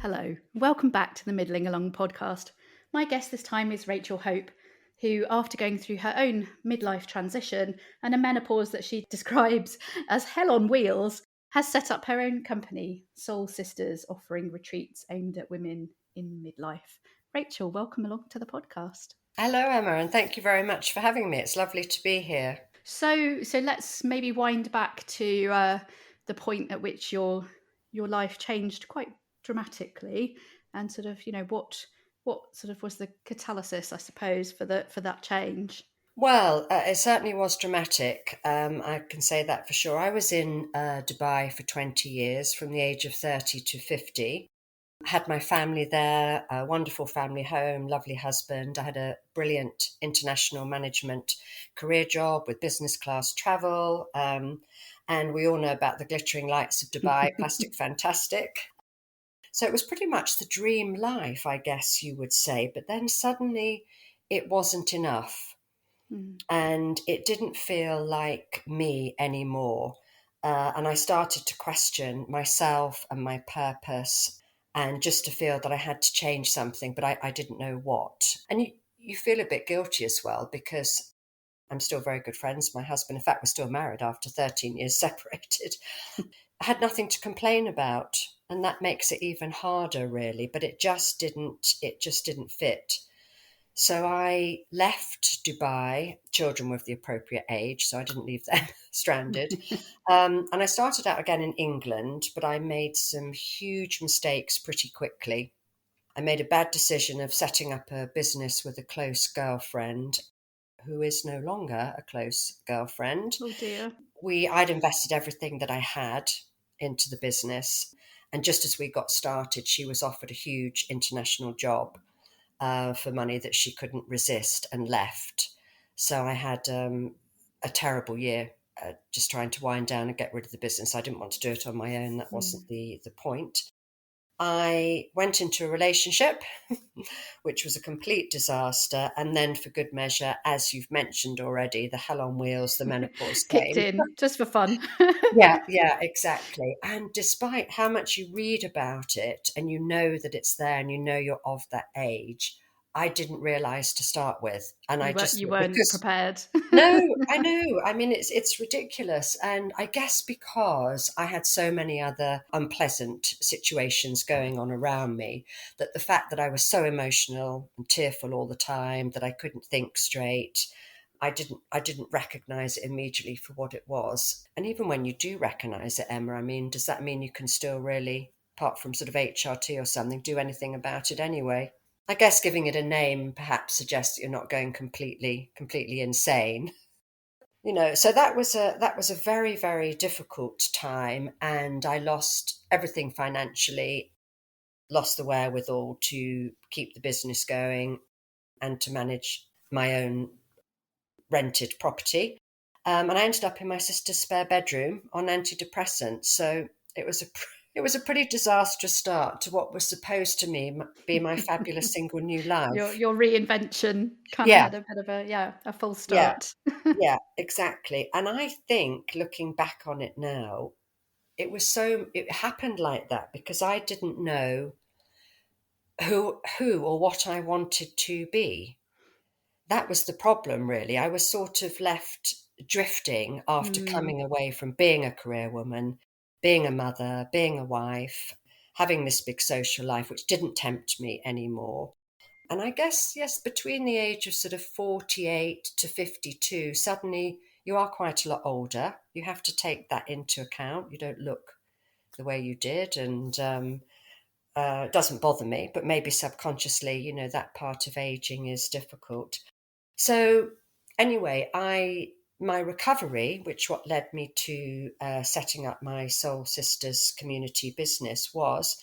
Hello, welcome back to the Middling Along podcast. My guest this time is Rachel Hope, who, after going through her own midlife transition and a menopause that she describes as hell on wheels, has set up her own company, Soul Sisters, offering retreats aimed at women in midlife. Rachel, welcome along to the podcast. Hello, Emma, and thank you very much for having me. It's lovely to be here. So let's maybe wind back to the point at which your life changed quite dramatically, and sort of what sort of was the catalysis, I suppose, for that change. Well, it certainly was dramatic. I can say that for sure. I was in Dubai for 20 years, from the age of 30 to 50. I had my family there, a wonderful family home, lovely husband. I had a brilliant international management career job with business class travel. And we all know about the glittering lights of Dubai, plastic fantastic. So it was pretty much the dream life, I guess you would say. But then suddenly it wasn't enough. Mm. And it didn't feel like me anymore. And I started to question myself and my purpose, and just to feel that I had to change something, but I didn't know what. And you feel a bit guilty as well, because I'm still very good friends. My husband, in fact, we're still married after 13 years separated. I had nothing to complain about, and that makes it even harder, really. But it just didn't fit. So I left Dubai, children were of the appropriate age, so I didn't leave them stranded. And I started out again in England, but I made some huge mistakes pretty quickly. I made a bad decision of setting up a business with a close girlfriend who is no longer a close girlfriend. Oh dear. I'd invested everything that I had into the business. And just as we got started, she was offered a huge international job for money that she couldn't resist, and left. So I had a terrible year just trying to wind down and get rid of the business. I didn't want to do it on my own. That wasn't the point. I went into a relationship, which was a complete disaster. And then, for good measure, as you've mentioned already, the hell on wheels, the menopause Kicked came. in just for fun. Yeah, exactly. And despite how much you read about it and you know that it's there and you know you're of that age, I didn't realize to start with. And I just You thought, weren't because prepared. no, I know. I mean, it's ridiculous. And I guess because I had so many other unpleasant situations going on around me, that the fact that I was so emotional and tearful all the time, that I couldn't think straight, I didn't recognize it immediately for what it was. And even when you do recognize it, Emma, I mean, does that mean you can still really, apart from sort of HRT or something, do anything about it anyway? I guess giving it a name perhaps suggests that you're not going completely insane. So that was a very, very difficult time, and I lost everything financially, lost the wherewithal to keep the business going and to manage my own rented property. And I ended up in my sister's spare bedroom on antidepressants. So it was a it was a pretty disastrous start to what was supposed to be my fabulous single new life. Your reinvention kind of Yeah, had a bit of a false yeah, start. yeah, exactly. And I think, looking back on it now, it happened like that because I didn't know who or what I wanted to be. That was the problem, really. I was sort of left drifting after Mm. coming away from being a career woman, being a mother, being a wife, having this big social life, which didn't tempt me anymore. And I guess, yes, between the age of sort of 48 to 52, suddenly you are quite a lot older. You have to take that into account. You don't look the way you did. And it doesn't bother me, but maybe subconsciously, that part of aging is difficult. So anyway, my recovery, which what led me to setting up my Soul Sisters community business, was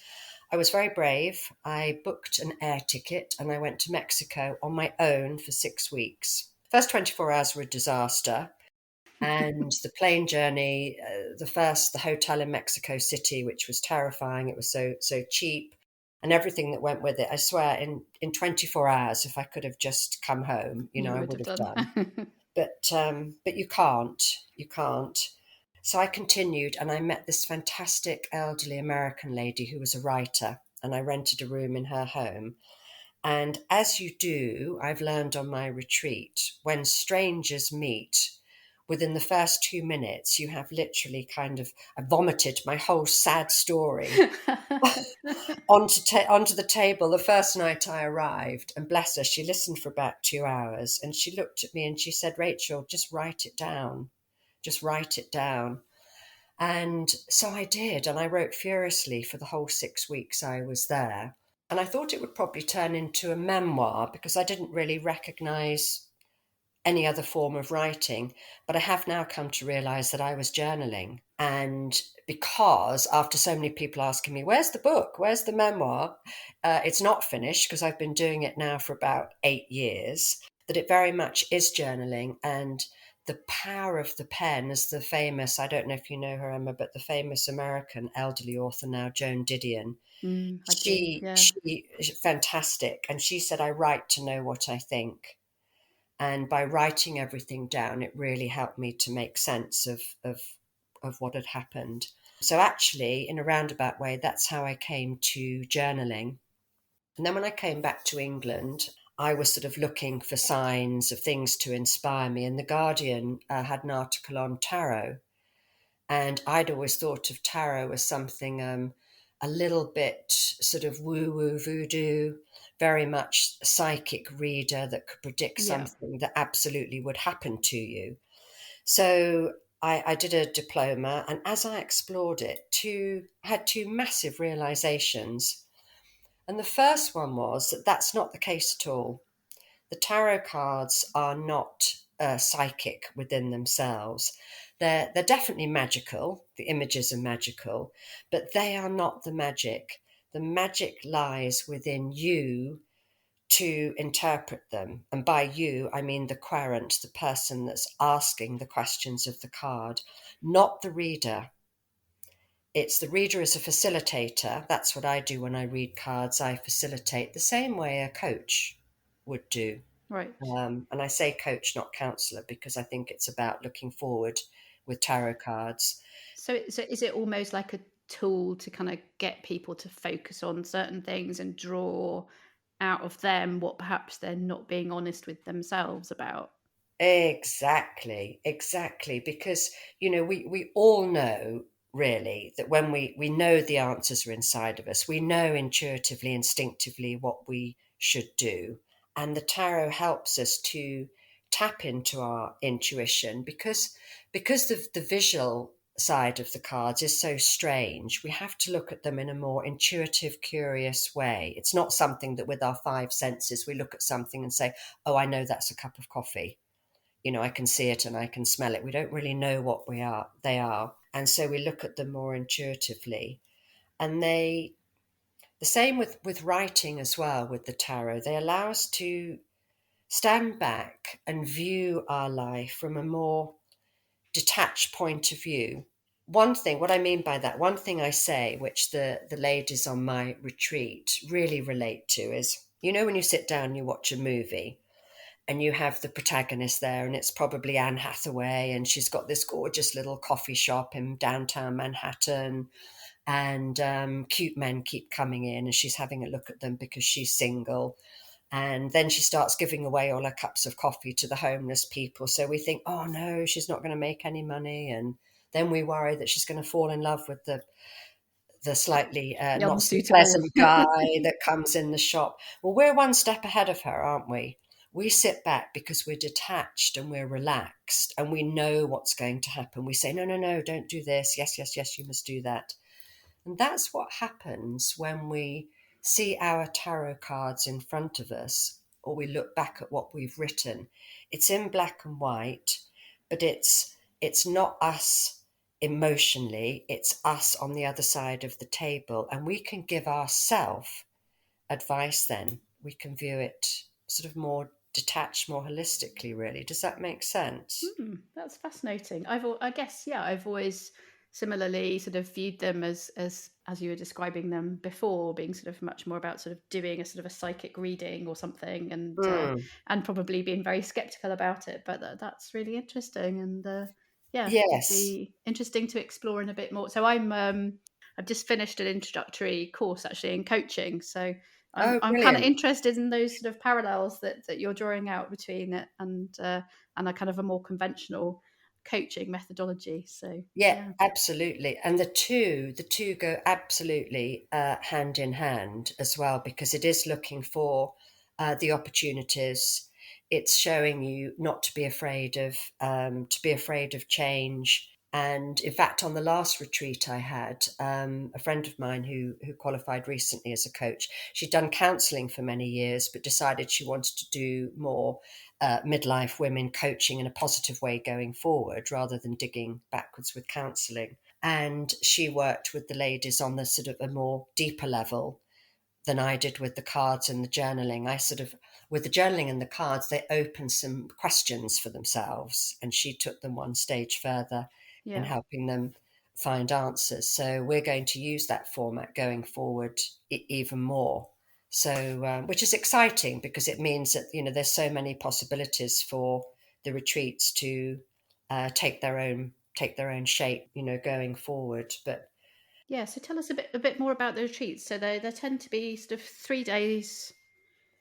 I was very brave. I booked an air ticket and I went to Mexico on my own for 6 weeks. First 24 hours were a disaster. And the plane journey, the hotel in Mexico City, which was terrifying. It was so cheap, and everything that went with it. I swear, in 24 hours, if I could have just come home, You I would would have have done. done. But you can't. You can't. So I continued, and I met this fantastic elderly American lady who was a writer, and I rented a room in her home. And as you do, I've learned on my retreat, when strangers meet, within the first 2 minutes, you have literally I vomited my whole sad story onto the table the first night I arrived. And bless her, she listened for about 2 hours and she looked at me and she said, Rachel, just write it down. Just write it down. And so I did. And I wrote furiously for the whole 6 weeks I was there. And I thought it would probably turn into a memoir because I didn't really recognize any other form of writing. But I have now come to realize that I was journaling. And because after so many people asking me, where's the book? Where's the memoir? It's not finished because I've been doing it now for about 8 years, that it very much is journaling. And the power of the pen, as the famous, I don't know if you know her, Emma, but the famous American elderly author now, Joan Didion, I do, yeah. she is fantastic. And she said, I write to know what I think. And by writing everything down, it really helped me to make sense of what had happened. So actually, in a roundabout way, that's how I came to journaling. And then when I came back to England, I was sort of looking for signs of things to inspire me. And The Guardian had an article on tarot. And I'd always thought of tarot as something a little bit sort of woo-woo voodoo, very much a psychic reader that could predict Yeah. something that absolutely would happen to you. So I did a diploma, and as I explored it, I had two massive realizations. And the first one was that that's not the case at all. The tarot cards are not psychic within themselves. They're definitely magical. The images are magical, but they are not the magic. The magic lies within you to interpret them. And by you, I mean the querent, the person that's asking the questions of the card, not the reader. It's the reader as a facilitator. That's what I do when I read cards. I facilitate the same way a coach would do. Right. And I say coach, not counselor, because I think it's about looking forward with tarot cards. So is it almost like a tool to kind of get people to focus on certain things and draw out of them what perhaps they're not being honest with themselves about? Exactly, exactly. Because, we all know really that when we know the answers are inside of us, we know intuitively, instinctively what we should do. And the tarot helps us to tap into our intuition because the visual side of the cards is so strange. We have to look at them in a more intuitive, curious way. It's not something that with our five senses we look at something and say, oh, I know that's a cup of coffee. I can see it and I can smell it. We don't really know what they are. And so we look at them more intuitively. And the same with writing as well, with the tarot, they allow us to stand back and view our life from a more detached point of view. One thing, what I mean by that, one thing I say, which the ladies on my retreat really relate to is, when you sit down and you watch a movie, and you have the protagonist there, and it's probably Anne Hathaway, and she's got this gorgeous little coffee shop in downtown Manhattan, and cute men keep coming in, and she's having a look at them because she's single. And then she starts giving away all her cups of coffee to the homeless people. So we think, oh no, she's not going to make any money. And then we worry that she's going to fall in love with the slightly The not so unsuitable. pleasant guy that comes in the shop. Well, we're one step ahead of her, aren't we? We sit back because we're detached and we're relaxed and we know what's going to happen. We say, no, no, no, don't do this. Yes, yes, yes, you must do that. And that's what happens when we see our tarot cards in front of us or we look back at what we've written. It's in black and white, but it's not us emotionally, it's us on the other side of the table. And we can give ourselves advice then. We can view it sort of more detached, more holistically, really. Does that make sense? That's fascinating. I guess, yeah, I've always similarly sort of viewed them as you were describing them before, being sort of much more about sort of doing a sort of a psychic reading or something, Mm, and probably being very skeptical about it. But that's really interesting, and yeah, would yes. be interesting to explore in a bit more. So I've just finished an introductory course actually in coaching. So Oh, I'm kind of brilliant. interested in those sort of parallels that you're drawing out between it and a kind of a more conventional coaching methodology. So Yeah, yeah, absolutely. And the two go absolutely hand in hand as well, because it is looking for the opportunities. It's showing you not to be afraid of change. And in fact, on the last retreat I had, a friend of mine who qualified recently as a coach, she'd done counselling for many years, but decided she wanted to do more midlife women coaching in a positive way going forward rather than digging backwards with counselling. And she worked with the ladies on the sort of a more deeper level than I did with the cards and the journaling. With the journaling and the cards, they opened some questions for themselves, and she took them one stage further in yeah. helping them find answers. So we're going to use that format going forward even more. So, which is exciting because it means that there's so many possibilities for the retreats to take their own shape, going forward. But Yeah, so tell us a bit more about the retreats. So they tend to be sort of 3 days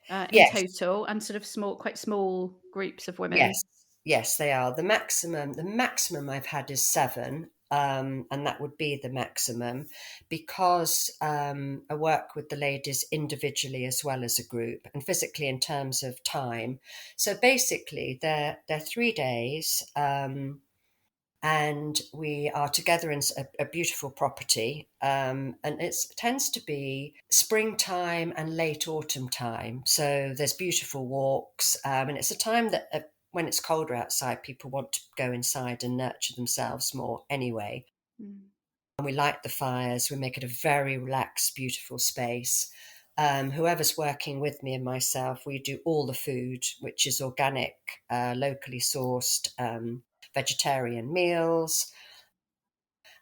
in yes, total, and sort of quite small groups of women. yes, yes, they are. The maximum I've had is 7, and that would be the maximum because I work with the ladies individually as well as a group and physically in terms of time. So basically, they're 3 days. And we are together in a beautiful property. And it tends to be springtime and late autumn time. So there's beautiful walks. And it's a time that when it's colder outside, people want to go inside and nurture themselves more anyway. Mm. And we light the fires, we make it a very relaxed, beautiful space. Whoever's working with me and myself, we do all the food, which is organic, locally sourced, vegetarian meals.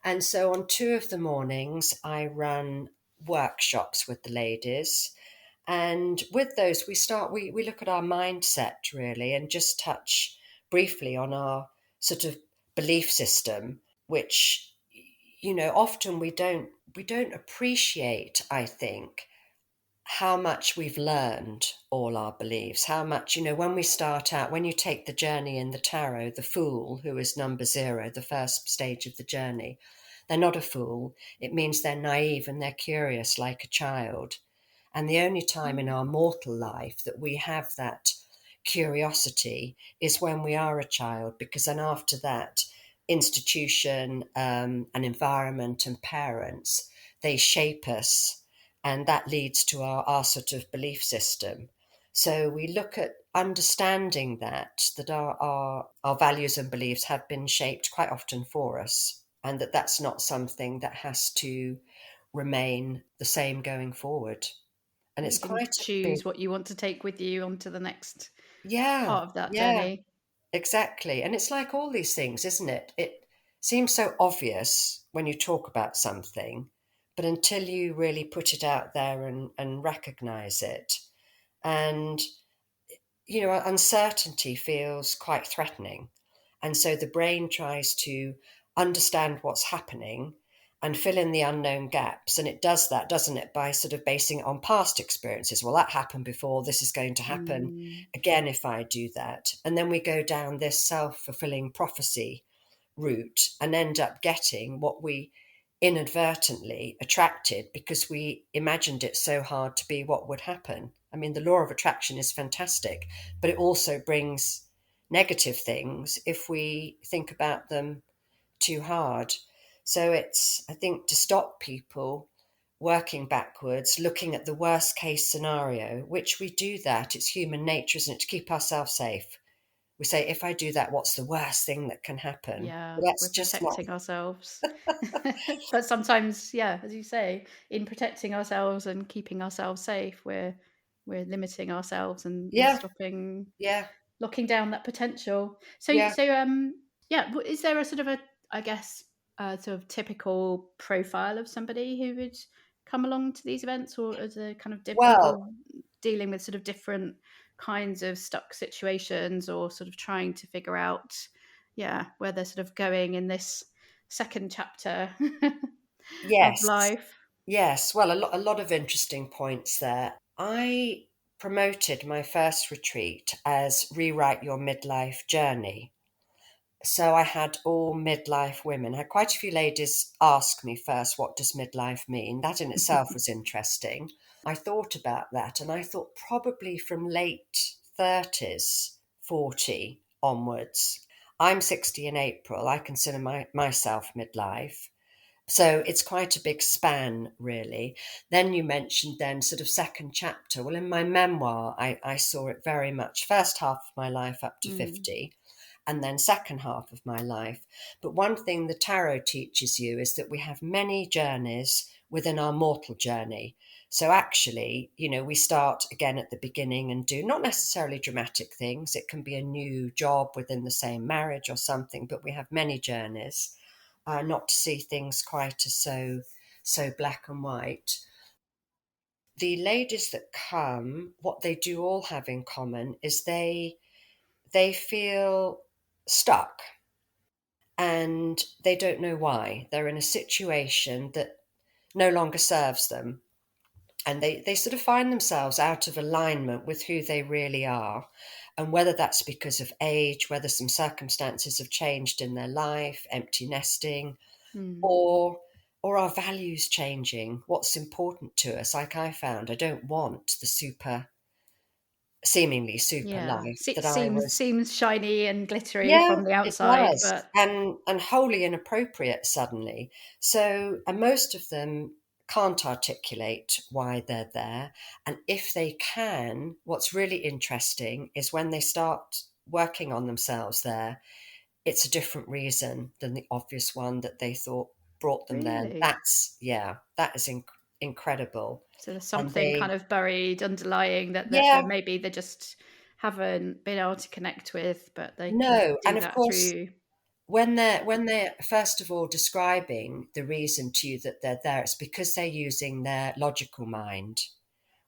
And so on 2 of the mornings, I run workshops with the ladies. And with those, we look at our mindset really and just touch briefly on our sort of belief system, which, often we don't appreciate, I think, how much we've learned all our beliefs, how much, when we start out, when you take the journey in the tarot, the fool, who is number 0, the first stage of the journey, they're not a fool. It means they're naive and they're curious like a child. And the only time in Mm. our mortal life that we have that curiosity is when we are a child, because then after that, institution, and environment and parents, they shape us, and that leads to our sort of belief system. So we look at understanding that our values and beliefs have been shaped quite often for us, and that's not something that has to remain the same going forward. And That it's you can quite a big, choose what you want to take with you onto the next yeah, part of that yeah, journey. exactly. And it's like all these things, isn't it? It seems so obvious when you talk about something, but until you really put it out there and recognize it, and uncertainty feels quite threatening. And so the brain tries to understand what's happening and fill in the unknown gaps. And it does that, doesn't it, by sort of basing it on past experiences. Well, that happened before. This is going to happen Mm. again if I do that. And then we go down this self fulfilling prophecy route and end up getting what we inadvertently attracted because we imagined it so hard to be what would happen. I mean, the law of attraction is fantastic, but it also brings negative things if we think about them too hard. So it's, I think, to stop people working backwards, looking at the worst case scenario, which we do that. It's human nature, isn't it, to keep ourselves safe. We say, if I do that, what's the worst thing that can happen? Yeah, Well, we're that's just not. protecting ourselves. But sometimes, yeah, as you say, in protecting ourselves and keeping ourselves safe, we're limiting ourselves and Yeah, stopping yeah, locking down that potential. So yeah. so yeah, is there a sort of a, I guess, a sort of typical profile of somebody who would come along to these events, or is there kind of Well, people dealing with sort of different kinds of stuck situations, or sort of trying to figure out, yeah, where they're sort of going in this second chapter? of Yes. life. Yes. Well, a lot of interesting points there. I promoted my first retreat as Rewrite Your Midlife Journey. So I had all midlife women. I had quite a few ladies ask me first, what does midlife mean? That in itself was interesting. I thought about that and I thought probably from late 30s, 40 onwards. I'm 60 in April. I consider myself midlife. So it's quite a big span, really. Then you mentioned then sort of second chapter. Well, in my memoir, I saw it very much first half of my life up to Mm, 50 and then second half of my life. But one thing the tarot teaches you is that we have many journeys within our mortal journey. So actually, we start again at the beginning and do not necessarily dramatic things. It can be a new job within the same marriage or something, but we have many journeys, not to see things quite as so black and white. The ladies that come, what they do all have in common is they feel stuck and they don't know why. They're in a situation that no longer serves them. And they sort of find themselves out of alignment with who they really are. And whether that's because of age, whether some circumstances have changed in their life, empty nesting, mm. or our values changing, what's important to us. Like I found, I don't want the seemingly super Yeah, life that I seems was. seems shiny and glittery Yeah, from the it outside, does, but and wholly inappropriate suddenly. So, and most of them can't articulate why they're there. And if they can, what's really interesting is when they start working on themselves there, it's a different reason than the obvious one that they thought brought them there. really, Yeah, that is incredible. so there's And something kind of buried underlying that yeah, maybe they just haven't been able to connect with, but they can no, do and of that course, through. when they're first of all describing the reason to you that they're there, it's because they're using their logical mind.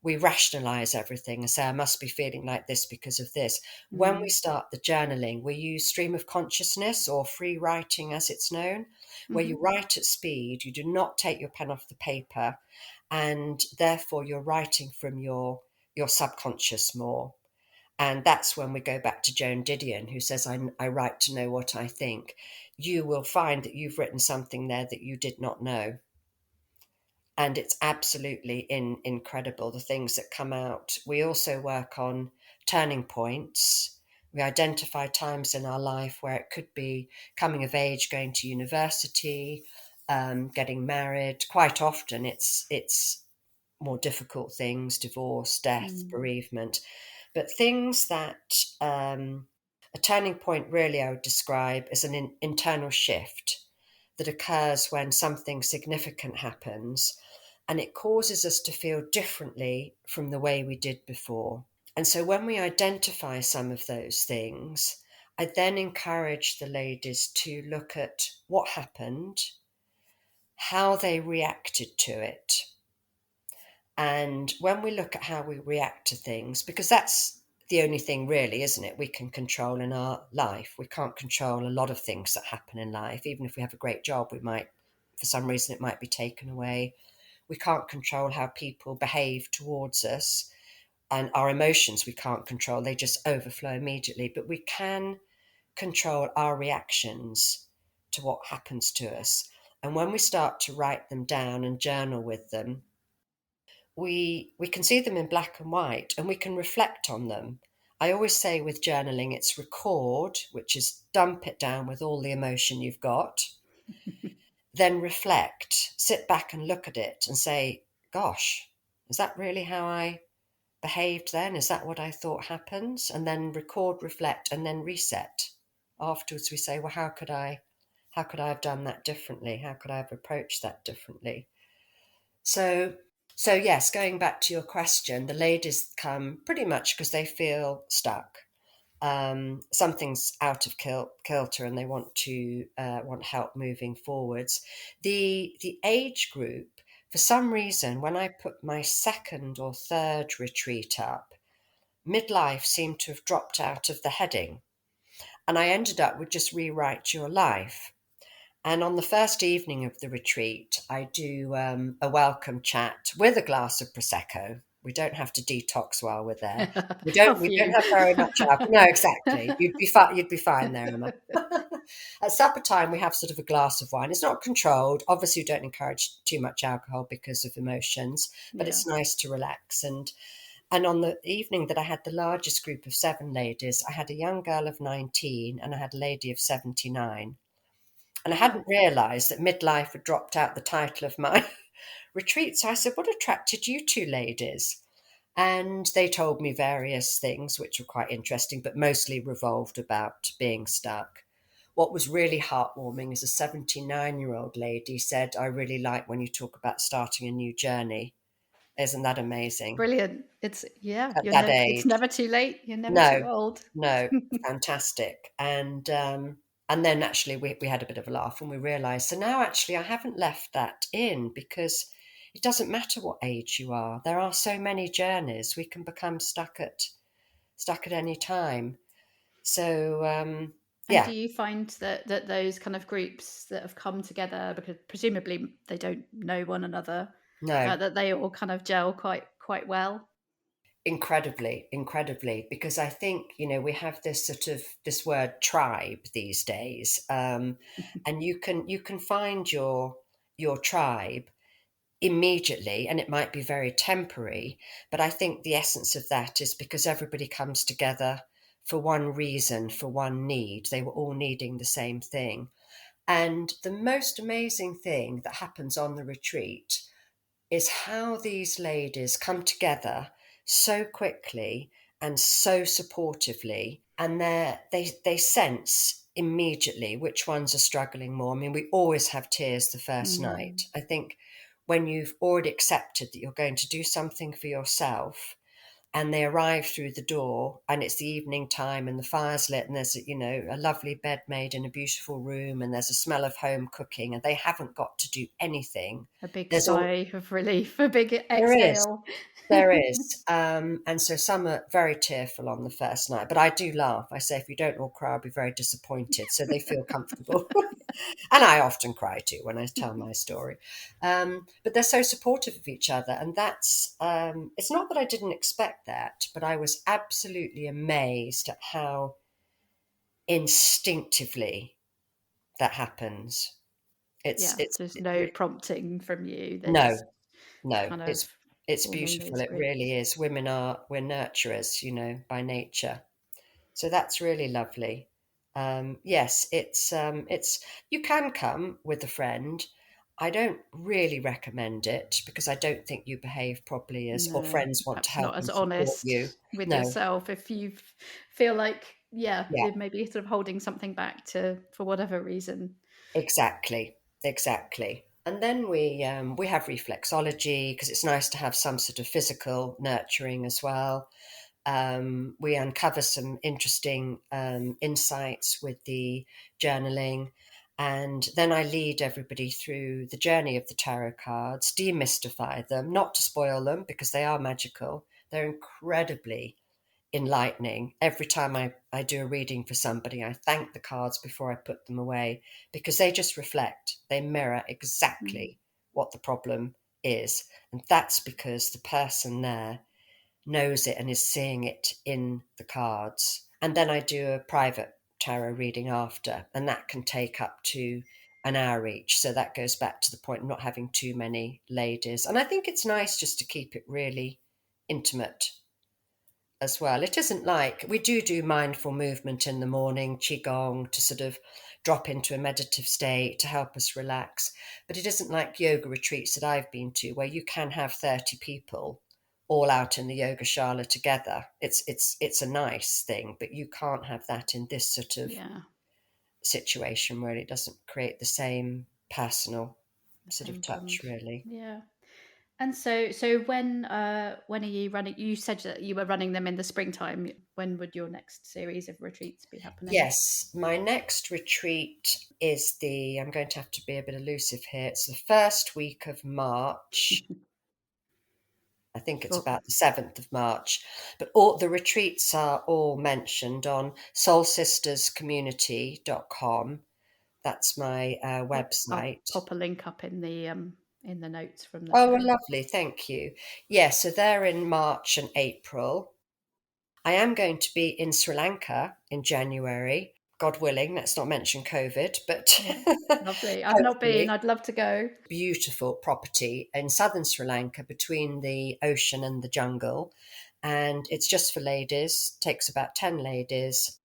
We rationalize everything and say, I must be feeling like this because of this. When we Mm, start the journaling, we use stream of consciousness or free writing as it's known, where you mhm, write at speed, you do not take your pen off the paper, and therefore you're writing from your subconscious more. And that's when we go back to Joan Didion, who says, I write to know what I think. You will find that you've written something there that you did not know. And it's absolutely incredible, the things that come out. We also work on turning points. We identify times in our life where it could be coming of age, going to university, getting married. Quite often it's more difficult things, divorce, death, mm, bereavement. But things that a turning point really I would describe as an internal shift that occurs when something significant happens and it causes us to feel differently from the way we did before. And so when we identify some of those things, I then encourage the ladies to look at what happened, how they reacted to it, and when we look at how we react to things, because that's the only thing really, isn't it, we can control in our life. We can't control a lot of things that happen in life. Even if we have a great job, we might, for some reason, it might be taken away. We can't control how people behave towards us. And our emotions we can't control, they just overflow immediately. But we can control our reactions to what happens to us. And when we start to write them down and journal with them, we can see them in black and white and we can reflect on them. I always say with journaling, it's record, which is dump it down with all the emotion you've got, then reflect, sit back and look at it and say, gosh, is that really how I behaved then? Is that what I thought happens? And then record, reflect, and then reset. Afterwards, we say, well, how could I have done that differently? How could I have approached that differently? So, so yes, going back to your question, the ladies come pretty much because they feel stuck. Something's out of kilter, and they want help moving forwards. The age group, for some reason, when I put my second or third retreat up, midlife seemed to have dropped out of the heading, and I ended up with just rewrite your life. And on the first evening of the retreat, I do a welcome chat with a glass of prosecco. We don't have to detox while we're there. We How don't. We don't few. have very much alcohol. No, exactly. You'd be fine. You'd be fine there, Emma. At supper time, we have sort of a glass of wine. It's not controlled. Obviously, we don't encourage too much alcohol because of emotions, but Yeah. it's nice to relax. And on the evening that I had the largest group of 7 ladies, I had a young girl of 19 and I had a lady of 79. And I Oh, hadn't realised that midlife had dropped out the title of my retreat. So I said, "What attracted you two ladies?" And they told me various things, which were quite interesting, but mostly revolved about being stuck. What was really heartwarming is a 79-year-old lady said, "I really like when you talk about starting a new journey." Isn't that amazing? brilliant. It's yeah, At you're that never it's age. never too late. You're never too No, old. no, fantastic. And then actually we had a bit of a laugh and we realized, so now actually I haven't left that in because it doesn't matter what age you are. There are so many journeys. We can become stuck at any time. So And do yeah, you find that those kind of groups that have come together, because presumably they don't know one another, no, that they all kind of gel quite well? incredibly, incredibly, because I think, we have this sort of this word tribe these days. And you can find your tribe immediately, and it might be very temporary, but I think the essence of that is because everybody comes together for one reason, for one need. They were all needing the same thing. And the most amazing thing that happens on the retreat is how these ladies come together so quickly and so supportively, and they sense immediately which ones are struggling more. I mean, we always have tears the first night. Mm, I think when you've already accepted that you're going to do something for yourself, and they arrive through the door and it's the evening time and the fire's lit and there's a lovely bed made in a beautiful room and there's a smell of home cooking and they haven't got to do anything. a big There's all sigh of relief, a big there is. exhale. There is. And so some are very tearful on the first night, but I do laugh. I say, if you don't all cry, I'll be very disappointed. So they feel comfortable. And I often cry too when I tell my story. But they're so supportive of each other. And it's not that I didn't expect that, but I was absolutely amazed at how instinctively that happens. It's, Yeah, it's, there's it, no prompting from you. They're just no, no, kind of it's forming beautiful. those It really groups. is. We're nurturers, by nature. So that's really lovely. Yes, you can come with a friend. I don't really recommend it because I don't think you behave properly or No, friends want to perhaps help not as and support honest you. with No, yourself if you feel like, yeah, yeah, you're maybe sort of holding something back to for whatever reason. exactly, exactly. And then we have reflexology because it's nice to have some sort of physical nurturing as well. We uncover some interesting insights with the journaling. And then I lead everybody through the journey of the tarot cards, demystify them, not to spoil them because they are magical. They're incredibly enlightening. Every time I do a reading for somebody, I thank the cards before I put them away because they just reflect, they mirror Mm. exactly what the problem is. And that's because the person there knows it and is seeing it in the cards. And then I do a private tarot reading after, and that can take up to an hour each. So that goes back to the point of not having too many ladies. And I think it's nice just to keep it really intimate as well. It isn't like we do mindful movement in the morning, qigong, to sort of drop into a meditative state to help us relax. But it isn't like yoga retreats that I've been to where you can have 30 people all out in the yoga shala together. It's a nice thing, but you can't have that in this sort of Yeah, situation where it doesn't create the same personal the sort of same touch bond. really. Yeah. And so when are you running? You said that you were running them in the springtime. When would your next series of retreats be happening? Yes, my next retreat is I'm going to have to be a bit elusive here. It's the first week of March. I think it's For about the 7th of March. But all the retreats are all mentioned on soulsisterscommunity.com That's my I'll website. pop a link up in the notes from the Oh, show. well, lovely. Thank you. Yeah, so they're in March and April. I am going to be in Sri Lanka in January. God willing, let's not mention COVID, but Yeah, lovely. I've not been. hopefully. I'd love to go. Beautiful property in southern Sri Lanka between the ocean and the jungle. And it's just for ladies, takes about 10 ladies.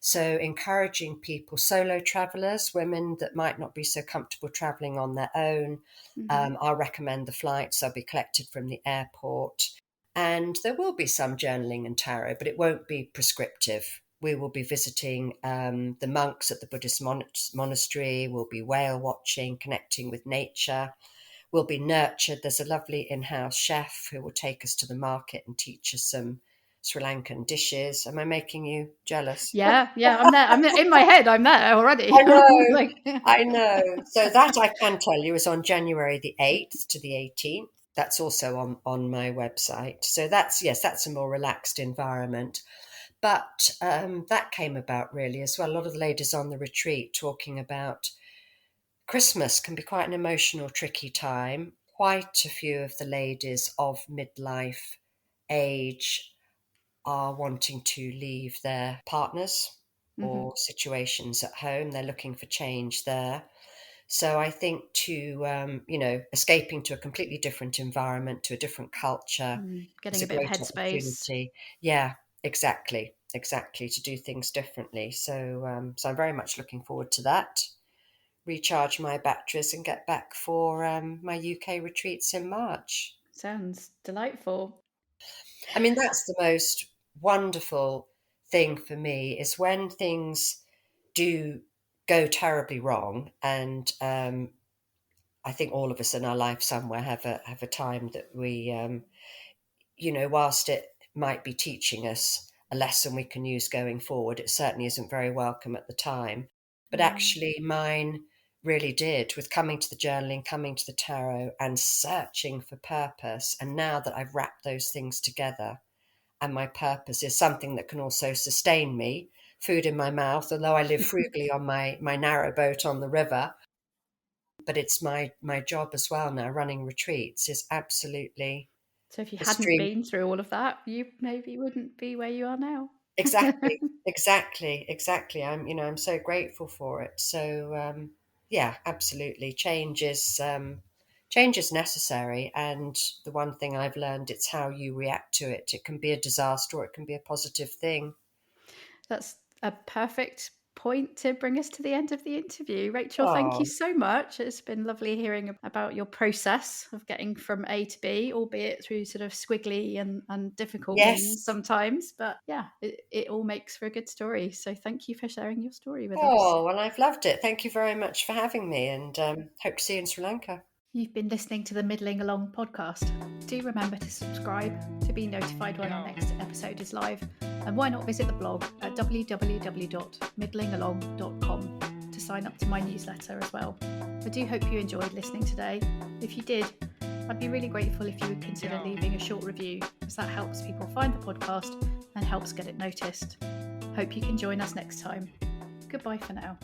So, encouraging people, solo travelers, women that might not be so comfortable traveling on their own. Hmm. I'll recommend the flights. They'll be collected from the airport. And there will be some journaling and tarot, but it won't be prescriptive. We will be visiting the monks at the Buddhist monastery. We'll be whale watching, connecting with nature. We'll be nurtured. There's a lovely in house chef who will take us to the market and teach us some Sri Lankan dishes. Am I making you jealous? Yeah, yeah. I'm there. I'm there. In my head. I'm there already. I know, Like, I know. So that I can tell you is on January the 8th to the 18th. That's also on my website. So that's, yes, that's a more relaxed environment. But that came about really as well. A lot of the ladies on the retreat talking about Christmas can be quite an emotional, tricky time. Quite a few of the ladies of midlife age are wanting to leave their partners mhm. or situations at home. They're looking for change there. So I think escaping to a completely different environment, to a different culture is Getting a a bit of great headspace. opportunity. Yeah, exactly, exactly, to do things differently. So I'm very much looking forward to that. Recharge my batteries and get back for my UK retreats in March. Sounds delightful. I mean, that's the most wonderful thing for me is when things do go terribly wrong, and I think all of us in our life somewhere have a time that we, whilst it might be teaching us a lesson we can use going forward, it certainly isn't very welcome at the time. But Mm. actually, mine really did with coming to the journaling, coming to the tarot, and searching for purpose. And now that I've wrapped those things together, and my purpose is something that can also sustain me, food in my mouth, although I live frugally on my narrow boat on the river. But it's my job as well now. Running retreats is absolutely So if you a hadn't stream. been through all of that, you maybe wouldn't be where you are now. Exactly, exactly, exactly. I'm so grateful for it. So yeah, absolutely. Change is necessary, and the one thing I've learned, it's how you react to it. It can be a disaster, or it can be a positive thing. That's a perfect point to bring us to the end of the interview. Rachel, thank you Oh, so much. It's been lovely hearing about your process of getting from A to B, albeit through sort of squiggly and difficult means yes. sometimes. But yeah, it all makes for a good story. So thank you for sharing your story with us. Oh, well, I've loved it. Thank you very much for having me, and hope to see you in Sri Lanka. You've been listening to the Middling Along podcast. Do remember to subscribe to be notified when our next episode is live. And why not visit the blog at www.middlingalong.com to sign up to my newsletter as well. I do hope you enjoyed listening today. If you did, I'd be really grateful if you would consider leaving a short review, as that helps people find the podcast and helps get it noticed. Hope you can join us next time. Goodbye for now.